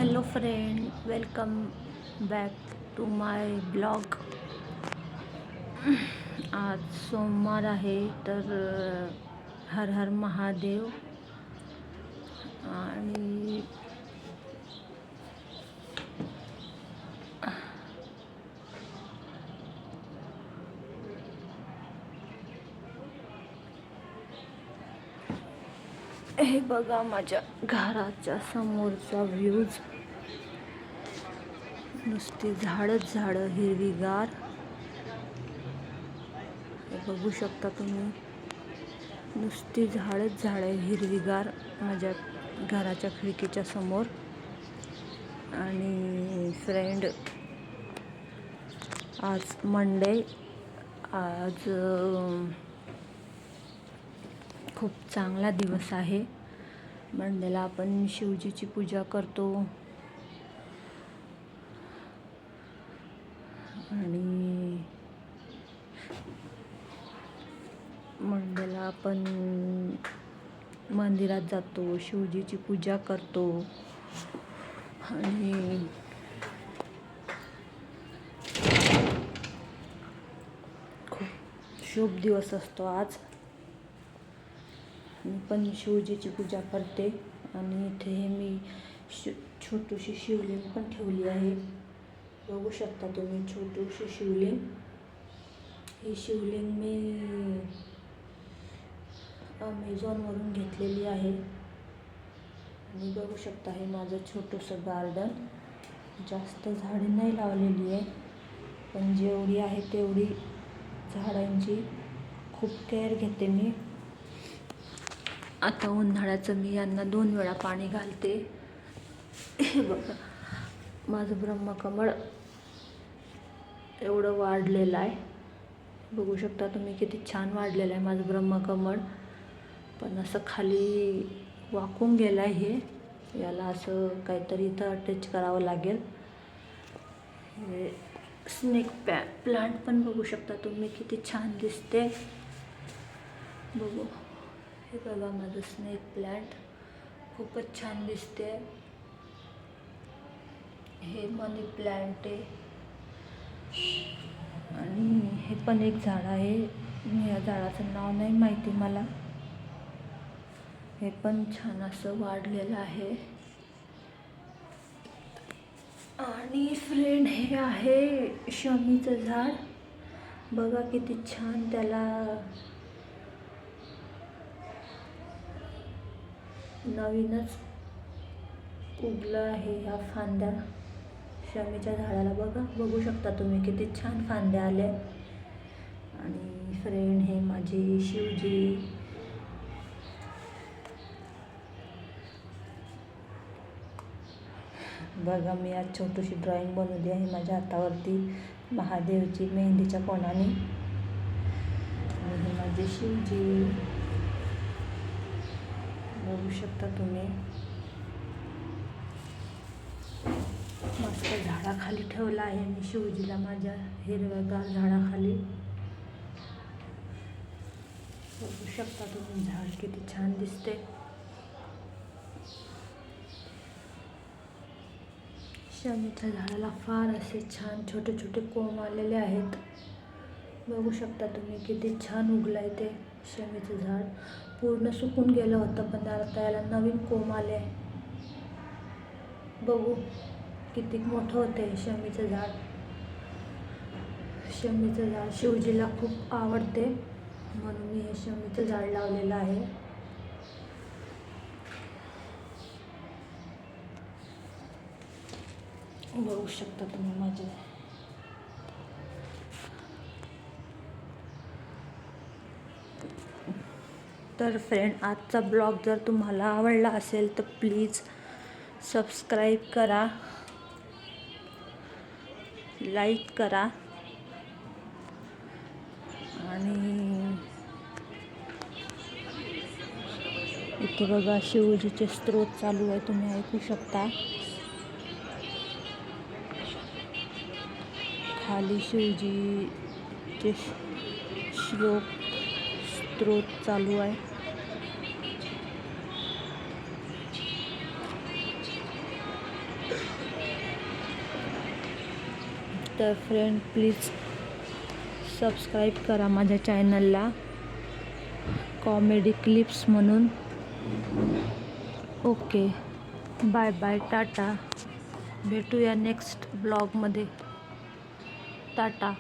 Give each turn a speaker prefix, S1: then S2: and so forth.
S1: Hello friend, welcome back to my blog. आज सोमवार आहे तर हर हर महादेव. आणि हे बघा माझ्या घराच्या समोरचा व्ह्यूज. नुसती झाडच झाडं हिरवीगार. हे बघू शकता तुम्ही, नुसती झाडच झाडं हिरवीगार माझ्या घराच्या खिडकीच्या समोर. आणि फ्रेंड, आज मंडे. आज खूप चांगला दिवस आहे. मंडेला आपण शिवजीची पूजा करतो आणि मंडेला आपण मंदिरात जातो, शिवजीची पूजा करतो आणि खूप शुभ दिवस असतो आज. मी पण शिवजीची पूजा करते आणि इथे मी छोटीशी शिवलिंग पण ठेवली आहे. बघू शकता तुम्ही, छोटीशी शिवलिंग. ही शिवलिंग मी अमेझॉनवरून घेतलेली आहे. आणि बघू शकता, हे माझं छोटंसं गार्डन. जास्त झाडे नाही लावलेली आहे, पण जेवढी आहे तेवढी झाडांची खूप केअर घेते मी. आता उन्हाळ्याचं मी यांना 2 वेळा पाणी घालते. हे बघा, माझं ब्रह्मकमळ एवढं वाढलेलं आहे. बघू शकता तुम्ही किती छान वाढलेलं आहे माझं ब्रह्मकमळ. पण असं खाली वाकून गेलं आहे. याला असं काहीतरी इथं अटॅच करावं लागेल. हे स्नेक प्लांट पण बघू शकता तुम्ही किती छान दिसते. बघू, हे बघा माझं स्नेक प्लांट खूपच छान दिसते. हे मनी प्लांट आहे आणि हे पण एक झाड आहे. या झाडाचं नाव नाही माहिती मला. हे पण छान असं वाढलेलं आहे. आणि फ्रेंड, हे आहे शमीचं झाड. बघा किती छान त्याला नवीनच उगलं आहे. ह्या फांद्या शमीच्या झाडाला बघू शकता तुम्ही किती छान फांद्या आल्या. आणि फ्रेंड, हे माझी शिवजी. बघा, मी आज छोटीशी ड्रॉइंग बनवली आहे माझ्या हातावरती महादेवची मेहंदीच्या कोणाने. आणि हे माझे शिवजी बघू शकता तुम्ही. मस्त झाडाखाली ठेवला आहे मी शिवजीला, माझ्या हिरव्यागार झाडाखाली. बघू शकता तुम्ही, झाड किती छान दिसते. शमीच्या झाडाला फार असे छान छोटे छोटे कोंब आलेले आहेत. बघू शकता तुम्ही किती छान उगलंय ते शमीचं झाड. पूर्ण सुकून गेलं होतं, पण आता याला नवीन कोंब आले. बघू किती मोठं होते शमीचं झाड. शमीचं झाड शिवजीला खूप आवडते, म्हणून मी हे शमीचं झाड लावलेलं आहे. बघू शकता तुम्ही माझे. तर फ्रेंड, आजचा ब्लॉग जर तुम्हाला आवडला असेल तर प्लीज सबस्क्राईब करा, लाईक करा. आणि इथे बघा शिवजीचे स्तोत्र चालू आहे, तुम्ही ऐकू शकता. खाली शिवजीचे श्लोक स्तोत्र चालू आहे. तर फ्रेंड प्लीज सबस्क्राईब करा माझ्या चॅनलला कॉमेडी क्लिप्स म्हणून. ओके, बाय बाय, टाटा. भेटूया नेक्स्ट ब्लॉगमध्ये. टाटा.